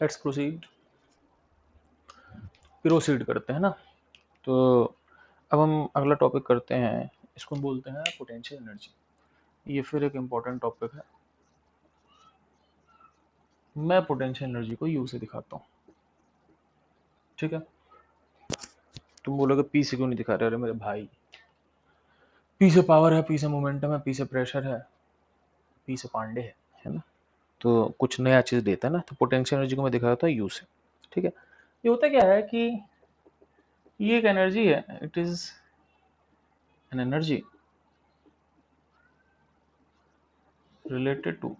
Let's proceed करते हैं ना। तो अब हम अगला टॉपिक करते हैं, इसको हम बोलते हैं पोटेंशियल एनर्जी। ये फिर एक इम्पोर्टेंट टॉपिक है। मैं पोटेंशियल एनर्जी को यू से दिखाता हूँ, ठीक है। तुम बोलोगे पी से क्यों नहीं दिखा रहे? अरे मेरे भाई, पी से पावर है, पी से मोमेंटम है, पी से प्रेशर है, पी से पांडे है ना। तो कुछ नया चीज़ देता है ना। तो पोटेंशियल एनर्जी को मैं दिखा रहा था यू से, ठीक है। ये होता क्या है कि ये एक एनर्जी है, it is an energy related to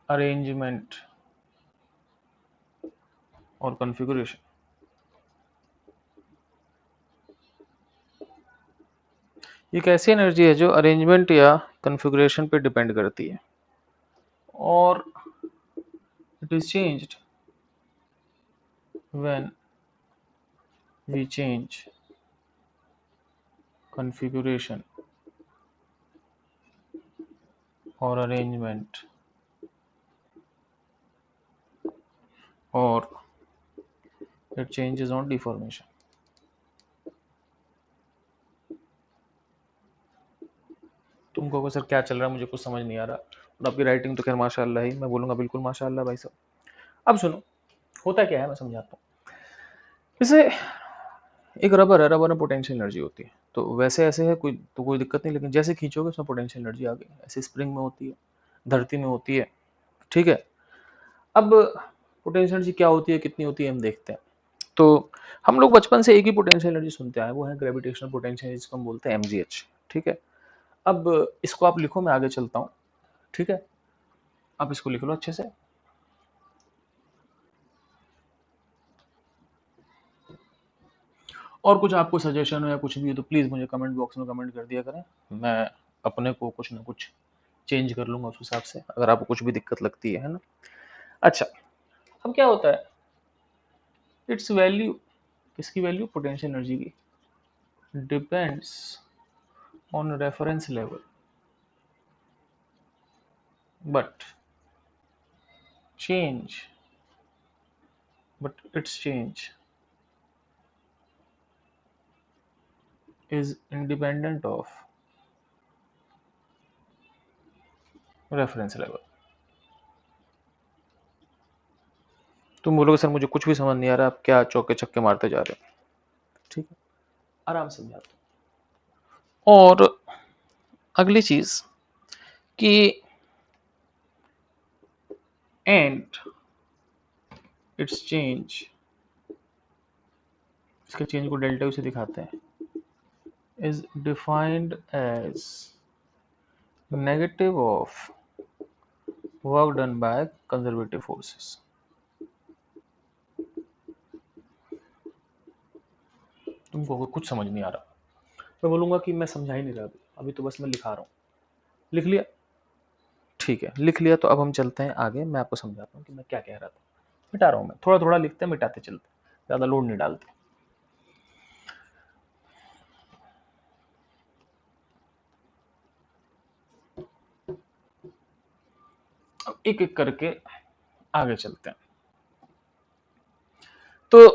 arrangement और कॉन्फ़िगरेशन। ये एक ऐसी एनर्जी है जो अरेंजमेंट या कॉन्फ़िगरेशन पे डिपेंड करती है, और it is changed when we change configuration और अरेंजमेंट और इट चेंजेस ऑन डिफॉर्मेशन। तुमको कहोगे सर क्या चल रहा है, मुझे कुछ समझ नहीं आ रहा। और आपकी राइटिंग तो खैर माशाल्लाह ही, मैं बोलूँगा बिल्कुल माशाल्लाह भाई साहब। अब सुनो, होता क्या है मैं समझाता हूँ। जैसे एक रबर है, रबर में पोटेंशियल एनर्जी होती है। तो वैसे ऐसे है कोई तो कोई दिक्कत नहीं, लेकिन जैसे खींचोगे उसमें पोटेंशियल एनर्जी आ गई। ऐसे स्प्रिंग में होती है, धरती में होती है, ठीक है। अब पोटेंशियल एनर्जी क्या होती है, कितनी होती है, हम देखते हैं। तो हम लोग बचपन से एक ही पोटेंशियल एनर्जी सुनते आए, वो है ग्रेविटेशनल पोटेंशियल, जिसको हम बोलते हैं mgh, ठीक है। अब इसको आप लिखो, मैं आगे चलता हूँ, ठीक है। आप इसको लिख लो अच्छे से। और कुछ आपको सजेशन हो या कुछ भी हो तो प्लीज़ मुझे कमेंट बॉक्स में कमेंट कर दिया करें। मैं अपने को कुछ ना कुछ चेंज कर लूँगा उस हिसाब से, अगर आपको कुछ भी दिक्कत लगती है ना। अच्छा, अब क्या होता है, इट्स वैल्यू, किसकी वैल्यू, पोटेंशियल एनर्जी की, depends on reference level, but change but its change is independent of reference level। तुम बोलोगे सर मुझे कुछ भी समझ नहीं आ रहा, आप क्या चौके छक्के मारते जा रहे हो, ठीक है। आराम से समझाता हूँ। और अगली चीज कि एंड इट्स चेंज, इसके चेंज को डेल्टा यू से दिखाते हैं, is defined as negative of work done by conservative forces. तुमको कुछ समझ नहीं आ रहा, मैं बोलूंगा कि मैं समझा ही नहीं रहा, अभी तो बस मैं लिखा रहा हूँ। लिख लिया, ठीक है, लिख लिया। तो अब हम चलते हैं आगे, मैं आपको समझाता हूँ कि मैं क्या कह रहा था। मिटा रहा हूँ मैं, थोड़ा थोड़ा लिखते हैं, मिटाते चलते, ज़्यादा लोड नहीं डालते। अब एक एक करके आगे चलते हैं। तो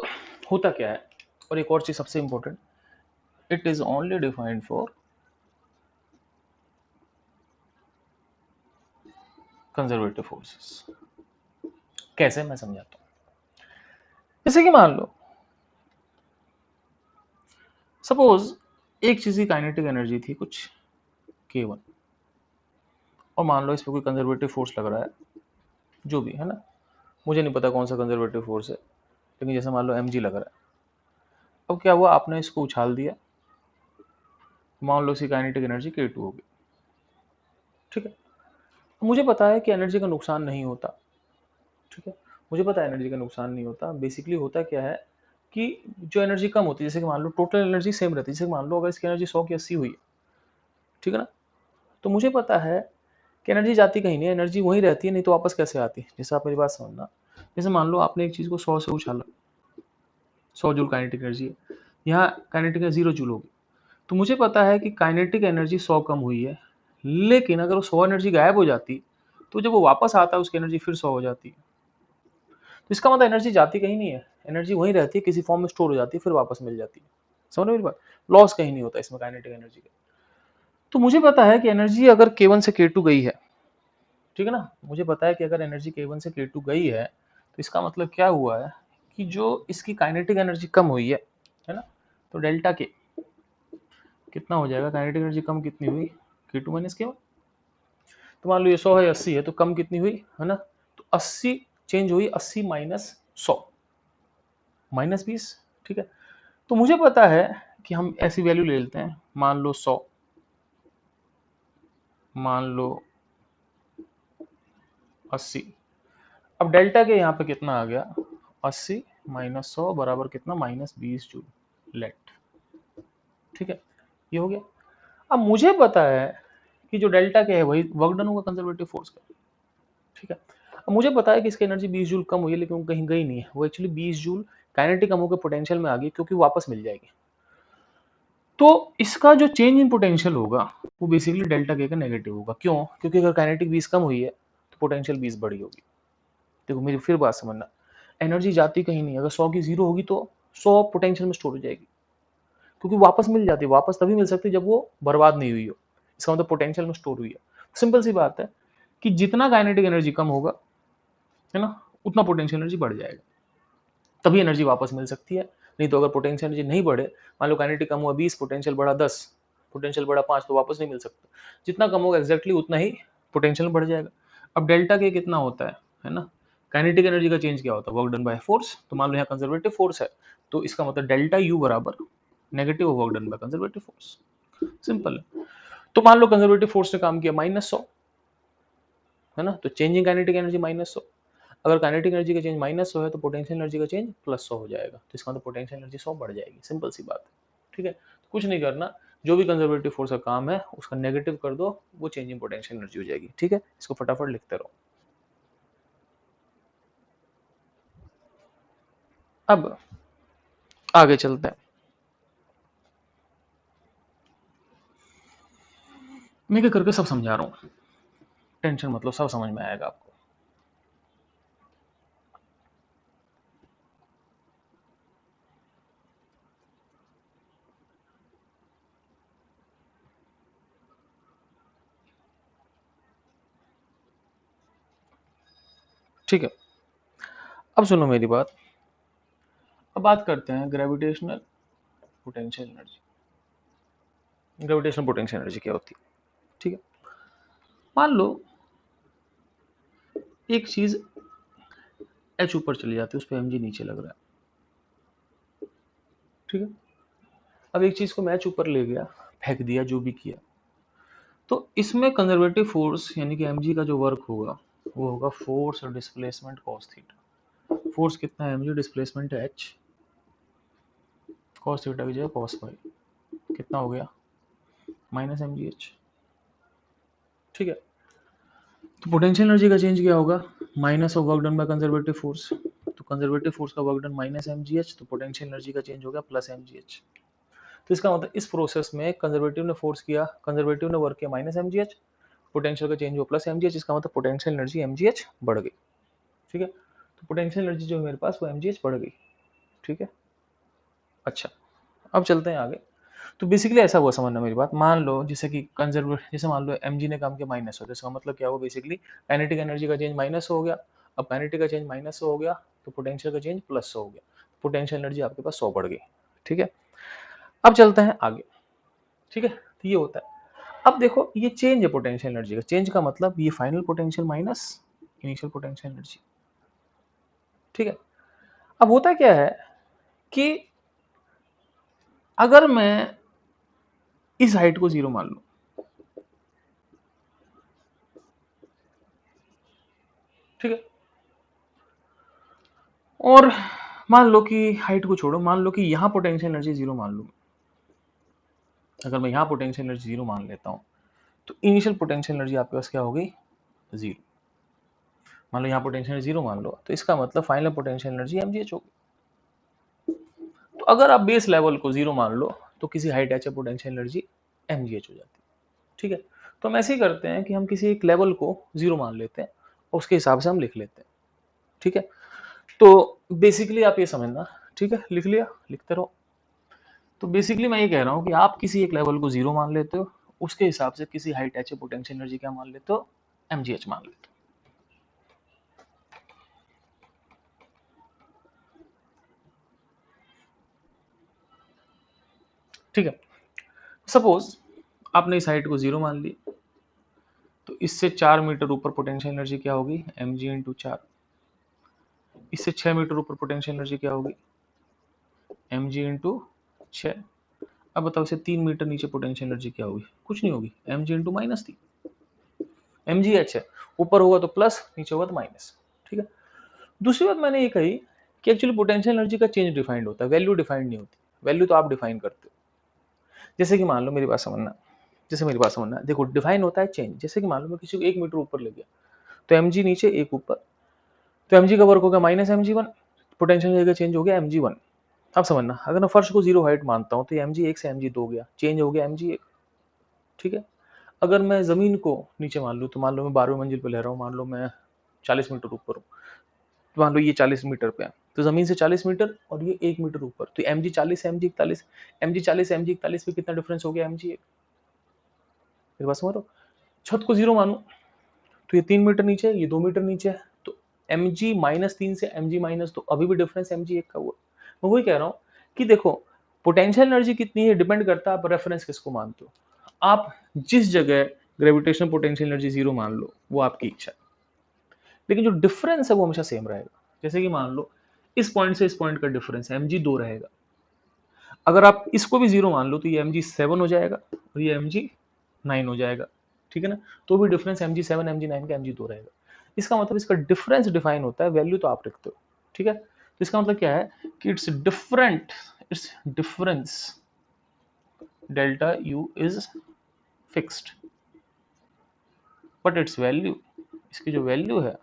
होता क्या है, और एक और चीज सबसे important, it is only defined for conservative forces. कैसे, मैं समझाता हूँ। जैसे कि मान लो, सपोज एक चीज की काइनेटिक एनर्जी थी कुछ k1, और मान लो इस पर कोई कंजर्वेटिव फोर्स लग रहा है, जो भी है ना, मुझे नहीं पता कौन सा कंजर्वेटिव फोर्स है, लेकिन जैसे मान लो mg लग रहा है। अब क्या हुआ, आपने इसको उछाल दिया, मान लो इसकी काइनेटिक एनर्जी k2 होगी, ठीक है। मुझे पता है कि एनर्जी का नुकसान नहीं होता, ठीक है। मुझे पता है एनर्जी का नुकसान नहीं होता। बेसिकली होता क्या है कि जो एनर्जी कम होती है, जैसे कि मान लो टोटल एनर्जी सेम रहती है, जैसे मान लो अगर इसकी एनर्जी 100 की 80 हुई है, ठीक है ना, तो मुझे पता है कि एनर्जी जाती कहीं नहीं, एनर्जी वहीं रहती है, नहीं तो वापस कैसे आती है। जैसे आप मेरी बात समझना, जैसे मान लो आपने एक चीज़ को 100 से उछाला, 100 जूल काइनेटिक एनर्जी है, यहाँ काइनेटिक 0 जूल होगी। तो मुझे पता है कि काइनेटिक एनर्जी 100 कम हुई है, लेकिन अगर वो 100 एनर्जी गायब हो जाती तो जब वो वापस आता है उसकी एनर्जी फिर 100 हो जाती है। तो इसका मतलब एनर्जी जाती कहीं नहीं है, एनर्जी वहीं रहती है, किसी फॉर्म में स्टोर हो जाती है, फिर वापस मिल जाती है। समझ मेरी बात? लॉस कहीं नहीं होता इसमें काइनेटिक एनर्जी का। तो मुझे पता है कि एनर्जी अगर K1 से K2 गई है, ठीक है ना, मुझे पता है कि अगर एनर्जी K1 से K2 गई है तो इसका मतलब क्या हुआ है कि जो इसकी काइनेटिक एनर्जी कम हुई है ना, तो डेल्टा के कितना हो जाएगा, काइनेटिक एनर्जी कम कितनी हुई, K2 माइनस K1। तो मान लो ये 100 है, 80 है, तो कम कितनी हुई है ना, तो 80 चेंज हुई, 80 माइनस 100 माइनस 20। ठीक है, तो मुझे पता है कि हम ऐसी वैल्यू ले लेते हैं, मान लो 100, मान लो 80। अब डेल्टा के यहाँ पे कितना आ गया, 80 माइनस 100 बराबर कितना, माइनस 20 जूल लेट। ठीक है, ये हो गया। अब मुझे पता है कि जो डेल्टा के है वही वर्क डन होगा कंजर्वेटिव फोर्स का। ठीक है, अब मुझे पता है कि इसकी एनर्जी 20 जूल कम हुई है, लेकिन वो कहीं गई नहीं है, वो एक्चुअली 20 जूल काइनेटिक कम होकर पोटेंशियल में आ गई, क्योंकि वापस मिल जाएगी। तो इसका जो चेंज इन पोटेंशियल होगा वो बेसिकली डेल्टा के का नेगेटिव होगा। क्यों? क्योंकि अगर काइनेटिक 20 कम हुई है तो पोटेंशियल 20 बड़ी होगी। देखो मेरी फिर बात समझना, एनर्जी जाती कहीं नहीं, अगर 100 की जीरो होगी तो 100 पोटेंशियल में स्टोर हो जाएगी, क्योंकि वापस मिल जाती है, वापस तभी मिल सकती है जब वो बर्बाद नहीं हुई हो, इसका मतलब पोटेंशियल में स्टोर हुई है। सिंपल सी बात है कि जितना काइनेटिक एनर्जी कम होगा, है ना, उतना पोटेंशियल एनर्जी बढ़ जाएगा, तभी एनर्जी वापस मिल सकती है। नहीं तो अगर पोटेंशियल एनर्जी नहीं बढ़े, मान लो काइनेटिक कम हुआ 20, पोटेंशियल बढ़ा 10, पोटेंशियल बढ़ा 5, तो वापस नहीं मिल सकता। जितना कम होगा एग्जैक्टली उतना ही पोटेंशियल बढ़ जाएगा। अब डेल्टा के कितना होता है ना, काइनेटिक एनर्जी का चेंज क्या होता है, वर्क डन बाय फोर्स। तो मान लो यहाँ कंजर्वेटिव फोर्स है, तो इसका मतलब डेल्टा यू बराबर negative work done by conservative force. Simple है। तो मान लो कंजर्वेटिव फोर्स ने काम किया -100, है ना, तो चेंजिंग काइनेटिक एनर्जी -100। अगर काइनेटिक एनर्जी का चेंज -100 है तो पोटेंशियल एनर्जी का चेंज +100 हो जाएगा, तो इसका मतलब पोटेंशियल एनर्जी 100 बढ़ जाएगी। सिंपल सी बात है। ठीक है, तो कुछ नहीं करना, जो भी कंजर्वेटिव फोर्स का काम है उसका नेगेटिव कर दो, वो चेंजिंग पोटेंशियल एनर्जी हो जाएगी। ठीक है, इसको फटाफट लिखते रहो। अब आगे चलते हैं। मैं क्या करके सब समझा रहा हूँ, टेंशन मतलब सब समझ में आएगा आपको। ठीक है, अब सुनो मेरी बात। अब बात करते हैं gravitational potential energy. Gravitational potential energy क्या होती है? ठीक है, मान लो एक चीज एच ऊपर चली जाती है, उस पर mg नीचे लग रहा है। ठीक है, अब एक चीज को मैं एच ऊपर ले गया, फेंक दिया, जो भी किया, तो इसमें कंजर्वेटिव फोर्स यानी कि mg का जो वर्क होगा वो होगा फोर्स और डिस्प्लेसमेंट cos थीटा। फोर्स कितना है mg, डिस्प्लेसमेंट है h, cos थीटा की जगह cos फाई, कितना हो गया -mgh। ठीक है, तो पोटेंशियल एनर्जी का चेंज क्या होगा, minus of work done by conservative force, तो कंजर्वेटिव फोर्स का वर्क डन -mgh, तो पोटेंशियल एनर्जी का चेंज हो गया +mgh। तो इसका मतलब इस प्रोसेस में कंजर्वेटिव ने फोर्स किया, कंजर्वेटिव ने वर्क किया -mgh, पोटेंशियल का चेंज हुआ +mgh, इसका मतलब पोटेंशियल एनर्जी mgh बढ़ गई। ठीक है, तो पोटेंशियल एनर्जी जो है मेरे पास वो mgh बढ़ गई। ठीक है, अच्छा, अब चलते हैं आगे। तो बेसिकली ऐसा हुआ, समझना मेरी बात। मान लो जैसे कि कंजर्व, जैसे मान लो mg ने काम किया -100, इसका मतलब क्या हुआ, बेसिकली काइनेटिक एनर्जी का चेंज -100 हो गया। अब काइनेटिक का चेंज -100 हो गया तो पोटेंशियल का चेंज +100 हो गया, पोटेंशियल एनर्जी आपके पास 100 बढ़ गई। ठीक है, अब चलते हैं आगे। ठीक है, तो ये होता है। अब देखो ये चेंज है पोटेंशियल एनर्जी का, चेंज का मतलब ये final potential minus initial potential energy. ठीक है, अब होता क्या है कि अगर मैं इस हाइट को 0 मान लूं, ठीक है, और मान लो कि हाइट को छोड़ो, मान लो कि यहां पोटेंशियल एनर्जी 0 मान लूं, अगर मैं यहां पोटेंशियल एनर्जी 0 मान लेता हूं तो इनिशियल पोटेंशियल एनर्जी आपके पास क्या होगी, 0। मान लो यहाँ पोटेंशियल 0 मान लो, तो इसका मतलब फाइनल पोटेंशियल एनर्जी mgh होगी। तो अगर आप बेस लेवल को 0 मान लो तो किसी height H potential energy mgh हो जाती है। ठीक है, तो हम ऐसे ही करते हैं कि हम किसी एक लेवल को 0 मान लेते हैं और उसके हिसाब से हम लिख लेते हैं, ठीक है। तो बेसिकली आप ये समझना, ठीक है, लिख लिया, लिखते रहो। तो बेसिकली मैं ये कह रहा हूँ कि आप किसी एक लेवल को 0 मान लेते हो, उसके हिसाब से किसी हाई टच पोटेंशियल एनर्जी क्या मान लेते हो, mgh मान लेते हो, ठीक है। सपोज आपने इस हाइट को 0 मान ली, तो इससे 4 मीटर ऊपर पोटेंशियल एनर्जी क्या होगी, mg इंटू 4। इससे 6 मीटर ऊपर पोटेंशियल एनर्जी क्या होगी, mg इंटू 6। अब बताओ इसे 3 मीटर नीचे पोटेंशियल एनर्जी क्या होगी, कुछ नहीं होगी, mg इंटू -3। mg h है, ऊपर होगा तो प्लस, नीचे होगा तो माइनस, ठीक है। दूसरी बात मैंने ये कही कि एक्चुअली पोटेंशियल एनर्जी का चेंज डिफाइंड होता है, वैल्यू डिफाइंड नहीं होती। वैल्यू तो आप डिफाइन करते हो। जैसे कि मान लो मेरी बात समझना, देखो डिफाइन होता है चेंज। जैसे कि मान लो मैं किसी को 1 मीटर ऊपर ले गया, तो mg नीचे 1 ऊपर, तो mg का वर्क होगा -mg1, पोटेंशियल एनर्जी का चेंज हो गया mg1। अब समझना, अगर मैं फर्श को 0 हाइट मानता हूं तो mg1 से mg2 गया, चेंज हो गया mg1, ठीक है। अगर मैं जमीन को नीचे मान लूँ, तो मान लो मैं 12वीं मंजिल पर ले रहा हूँ, मान लो मैं 40 मीटर ऊपर हूँ, तो मान लो ये 40 मीटर पे है, तो जमीन से 40 मीटर और ये 1 मीटर ऊपर, तो mg 40 से mg 41, mg 40 से mg 41 पे कितना डिफरेंस हो गया mg1, मेरे पास समझ। छत को 0 मानो, तो ये 3 मीटर नीचे है, ये 2 मीटर नीचे है, तो mg -3 से mg -2, अभी भी डिफरेंस mg1 का हुआ। मैं वही कह रहा हूँ कि देखो पोटेंशियल एनर्जी कितनी है डिपेंड करता है आप रेफरेंस किसको मानते हो। आप जिस जगह ग्रेविटेशनल पोटेंशियल एनर्जी 0 मान लो, वो आपकी इच्छा है, लेकिन जो डिफरेंस है वो हमेशा सेम रहेगा। जैसे कि मान लो इस पॉइंट से इस पॉइंट का डिफरेंस mg2 रहेगा, अगर आप इसको भी 0 मान लो तो ये mg7 हो जाएगा और ये mg9 हो जाएगा, ठीक है ना। तो भी डिफरेंस mg7 mg9 का mg2 रहेगा। इसका मतलब इसका डिफरेंस डिफाइन होता है, वैल्यू तो आप रखते हो, ठीक है। तो इसका मतलब क्या है कि it's difference delta u is fixed, but it's value, इसकी जो वैल्यू है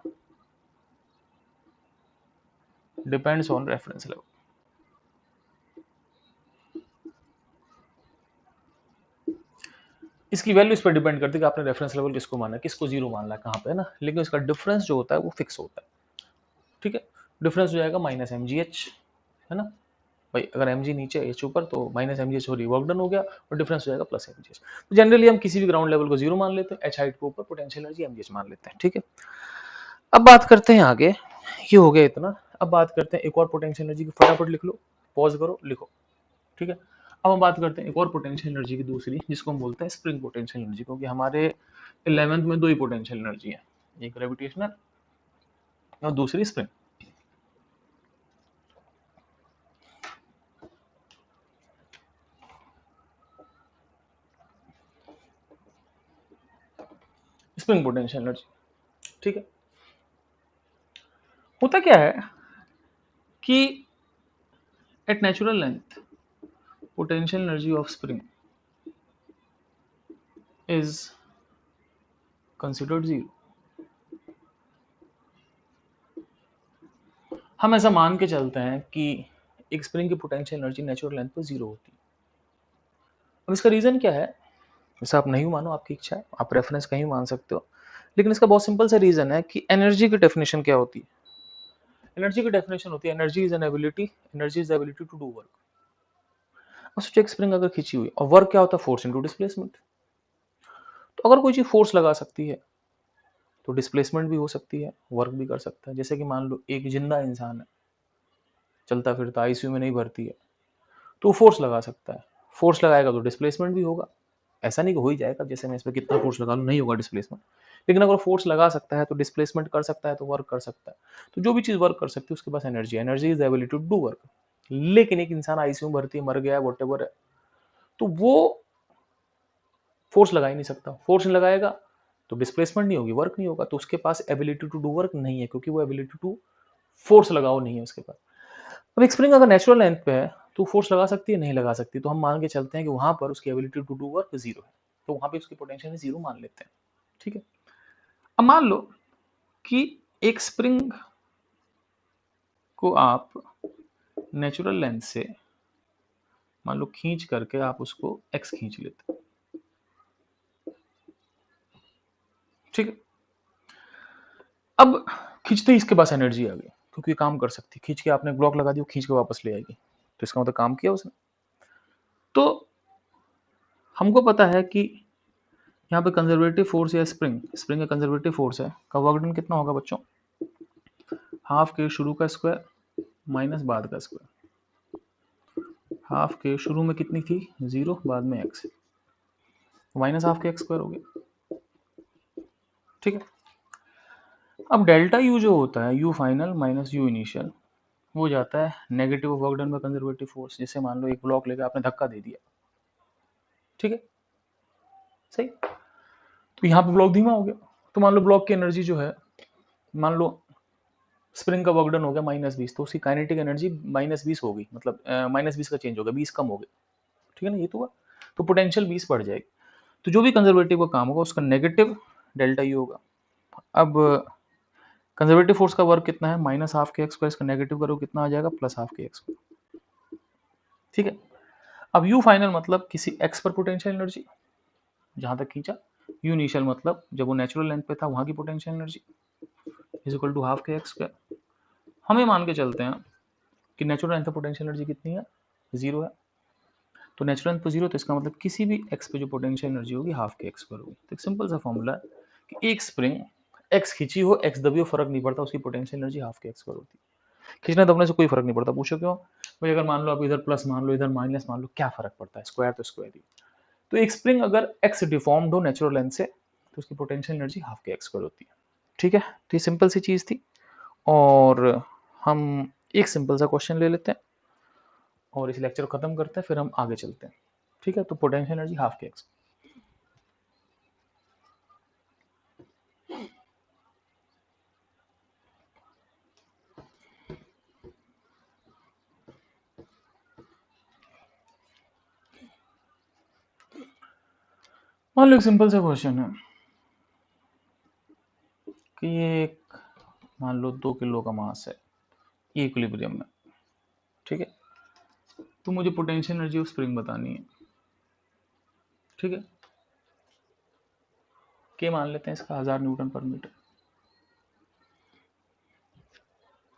डिपेंड्स ऑन रेफरेंस लेवल। इसकी वैल्यू इस पर डिपेंड करती है कि आपने रेफरेंस लेवल किसको माना है, किसको 0 मानना है, कहाँ पे है ना, लेकिन इसका डिफरेंस जो होता है वो फिक्स होता है, ठीक है। डिफरेंस हो जाएगा -mgh, है ना भाई। अगर mg नीचे h ऊपर, तो -mgh हो रही, वर्क डन हो गया, और डिफरेंस हो जाएगा +mgh। तो जनरली हम किसी भी ग्राउंड लेवल को 0 मान लेते हैं, h हाइट के ऊपर पोटेंशियल एनर्जी mgh मान लेते हैं, ठीक है। अब बात करते हैं आगे, ये हो गया इतना। अब बात करते हैं एक और पोटेंशियल एनर्जी की, फटाफट लिख लो, पॉज करो, लिखो, ठीक है। अब हम बात करते हैं एक और पोटेंशियल एनर्जी की दूसरी, जिसको हम बोलते हैं स्प्रिंग पोटेंशियल एनर्जी, क्योंकि हमारे 11th में 2 ही पोटेंशियल एनर्जी है, एक ग्रेविटेशनल और दूसरी स्प्रिंग। स्प्रिंग पोटेंशियल एनर्जी, ठीक है। होता क्या है कि at natural length potential energy of spring is considered 0। हम ऐसा मान के चलते हैं कि एक स्प्रिंग की पोटेंशियल एनर्जी नेचुरल लेंथ पर 0 होती है। अब इसका रीजन क्या है, वैसे आप नहीं मानो, आपकी इच्छा है, आप रेफरेंस कहीं मान सकते हो, लेकिन इसका बहुत सिंपल सा रीजन है कि एनर्जी की डेफिनेशन क्या होती है। एनर्जी की डेफिनेशन होती है energy is an ability, energy is the ability to do work. और सोचो एक स्प्रिंग अगर खींची हुई, और वर्क क्या होता है, फोर्स इनटू डिस्प्लेसमेंट। तो अगर कोई चीज फोर्स लगा सकती है तो डिस्प्लेसमेंट भी हो सकती है, वर्क भी कर सकता है। जैसे कि मान लो एक जिंदा इंसान है, चलता फिरता, आईसीयू में नहीं भर्ती है, तो फोर्स लगा सकता है। फोर्स लगाएगा तो डिस्प्लेसमेंट भी होगा। ऐसा नहीं कि हो ही जाएगा, जैसे मैं इस पर कितना फोर्स लगा लूँ नहीं होगा डिस्प्लेसमेंट, लेकिन अगर फोर्स लगा सकता है तो डिस्प्लेसमेंट कर सकता है, तो वर्क कर सकता है। तो जो भी चीज वर्क कर सकती है उसके पास energy, energy is ability to do work. लेकिन एक इंसान आईसीयू में भर्ती, मर गया, वट एवर है, तो वो फोर्स लगा ही नहीं सकता। फोर्स नहीं लगाएगा तो डिस्प्लेसमेंट नहीं होगी, वर्क नहीं होगा, तो उसके पास एबिलिटी टू डू वर्क नहीं है, क्योंकि वो एबिलिटी टू फोर्स लगाओ नहीं है उसके पास। अब एक स्प्रिंग अगर नेचुरल लेंथ पे है तो फोर्स लगा सकती है, नहीं लगा सकती, तो हम मान के चलते हैं कि वहां पर उसकी एबिलिटी टू डू वर्क 0 है, तो वहां पे उसकी पोटेंशियल 0 मान लेते हैं, ठीक है। अब मान लो कि एक स्प्रिंग को आप नेचुरल लेंथ से मान लो खींच करके आप उसको x खींच लेते हैं, ठीक है। अब खींचते ही इसके पास एनर्जी आ गई, क्योंकि ये काम कर सकती, खींच के आपने ब्लॉक लगा दिया, खींच के वापस ले आएगी, तो इसका मतलब काम किया उसने। तो हमको पता है कि यहाँ पे कंजर्वेटिव फोर्स या स्प्रिंग, स्प्रिंग का कंजर्वेटिव फोर्स है, का वर्क डन कितना होगा बच्चों, हाफ के शुरू का स्क्वायर माइनस बाद का स्क्वायर। हाफ के शुरू में कितनी थी 0, बाद में x, minus half k x square हो गया। ठीक है। अब डेल्टा यू जो होता है, you final minus you initial, वो जाता है negative work done by conservative force. जैसे मान लो एक ब्लॉक लेकर आपने धक्का दे दिया, ठीक है, सही, तो यहाँ पे ब्लॉक धीमा हो गया, तो मान लो ब्लॉक की एनर्जी जो है, मान लो स्प्रिंग का वर्क डन हो गया -20, तो उसकी काइनेटिक एनर्जी -20 हो गई, मतलब -20 का चेंज हो गया, 20 कम हो गया, ठीक है ना, ये तो हुआ, तो पोटेंशियल 20 बढ़ जाएगी। तो जो भी कंजर्वेटिव का काम होगा उसका नेगेटिव डेल्टा यू होगा। अब कंजर्वेटिव फोर्स का वर्क कितना है, minus half k x square, इसका नेगेटिव करो कितना आ जाएगा, प्लस हाफ के एक्स, ठीक है। अब यू फाइनल मतलब किसी एक्स पर पोटेंशियल एनर्जी जहां तक खींचा, यू इनिशियल मतलब जब वो नेचुरल लेंथ पे था वहां की potential energy is equal to half k x square. हमें मान के चलते हैं कि नेचुरल लेंथ पे पोटेंशियल एनर्जी कितनी है, 0 है, तो नेचुरल लेंथ पे 0, तो इसका मतलब किसी भी एक्स पे जो पोटेंशियल एनर्जी होगी हाफ के एक्स स्क्वायर होगी। तो एक सिंपल सा फॉर्मूला है कि एक स्प्रिंग एक्स खींची हो, एक्स दबी हो, फर्क नहीं पड़ता, उसकी potential energy half k x square होती है। खींचने दबने से कोई फर्क नहीं पड़ता। पूछो क्यों भाई, अगर मान लो आप इधर प्लस मान लो, इधर माइनस मान लो, क्या फर्क पड़ता है, स्क्वायर तो स्क्वायर ही। तो एक स्प्रिंग अगर एक्स डिफॉर्म्ड हो नेचुरल लेंथ से, तो उसकी potential energy half k x square होती है, ठीक है। तो ये सिंपल सी चीज थी, और हम एक सिंपल सा क्वेश्चन ले लेते हैं और इस लेक्चर को खत्म करते हैं, फिर हम आगे चलते हैं, ठीक है। तो potential energy half k x, मान लो एक सिंपल सा क्वेश्चन है कि ये एक, मान लो 2 किलो का मास है, ये इक्विलिब्रियम में, ठीक है। तो मुझे पोटेंशियल एनर्जी ऑफ स्प्रिंग बतानी है, ठीक है। के मान लेते हैं इसका 1000 न्यूटन पर मीटर।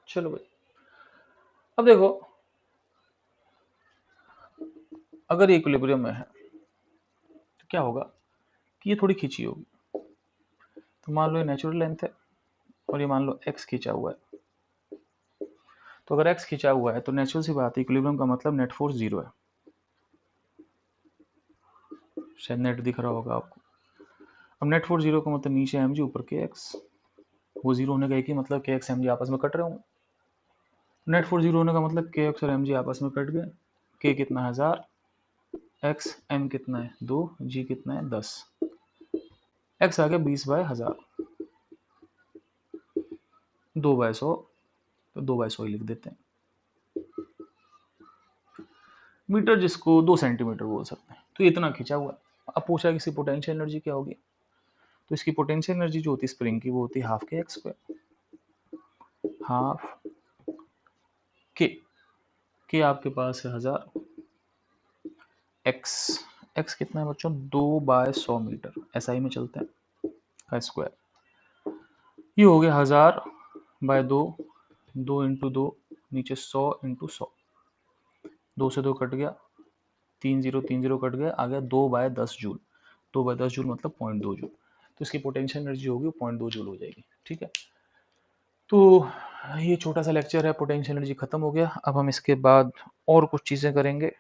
चलो भाई, अब देखो, अगर ये इक्विलिब्रियम में है तो क्या होगा कि ये थोड़ी खींची होगी। तो मान लो ये नेचुरल लेंथ है और ये मान लो एक्स खींचा हुआ है। तो अगर एक्स खींचा हुआ है तो नेचुरल सी बात है, इक्विलिब्रियम का मतलब नेट फोर्स 0 है। शायद नेट दिख रहा होगा आपको। अब नेट फोर्स 0 का मतलब नीचे एम जी ऊपर के एक्स, वो 0 होने का एक ही मतलब के एक्स एम जी आपस में कट रहे होंगे। नेट फोर्स 0 होने का मतलब के एक्स और एम जी आपस में कट गए। के कितना है 1000, एक्स एम कितना है 2, जी कितना है 10, एक्स आ गया 20/1000, 2/100, तो 2/100 ही लिख देते हैं। मीटर जिसको 2 सेंटीमीटर बोल सकते हैं, तो इतना खींचा हुआ है। अब पूछा कि इसकी पोटेंशियल एनर्जी क्या होगी, तो इसकी पोटेंशियल एनर्जी जो होती है स्प्रिंग की, वो होती है half k x square, half के आपके पास है 1000, एक्स, एक्स कितना है बच्चों 2/100 मीटर, एसआई में चलते हैं का स्क्वायर, ये हो गया 1000/2, 2 इंटू 2, नीचे 100 इंटू 100, 2 से 2 कट गया, 3 0 कट गया, आ गया 2/10 जूल। 2/10 जूल मतलब 0.2 जूल। तो इसकी पोटेंशियल एनर्जी होगी 0.2 जूल हो जाएगी, ठीक है। तो ये छोटा सा लेक्चर है, पोटेंशियल एनर्जी खत्म हो गया। अब हम इसके बाद और कुछ चीज़ें करेंगे,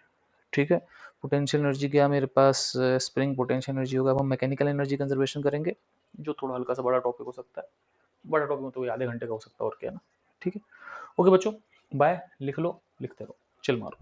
ठीक है। पोटेंशियल एनर्जी क्या मेरे पास, स्प्रिंग पोटेंशियल एनर्जी होगा। अब हम मैकेनिकल एनर्जी कंजर्वेशन करेंगे, जो थोड़ा हल्का सा बड़ा टॉपिक हो सकता है। बड़ा टॉपिक मतलब आधे घंटे का हो सकता है, और क्या ना, ठीक है। ओके बच्चों, बाय, लिख लो, लिखते रहो, चिल मारो।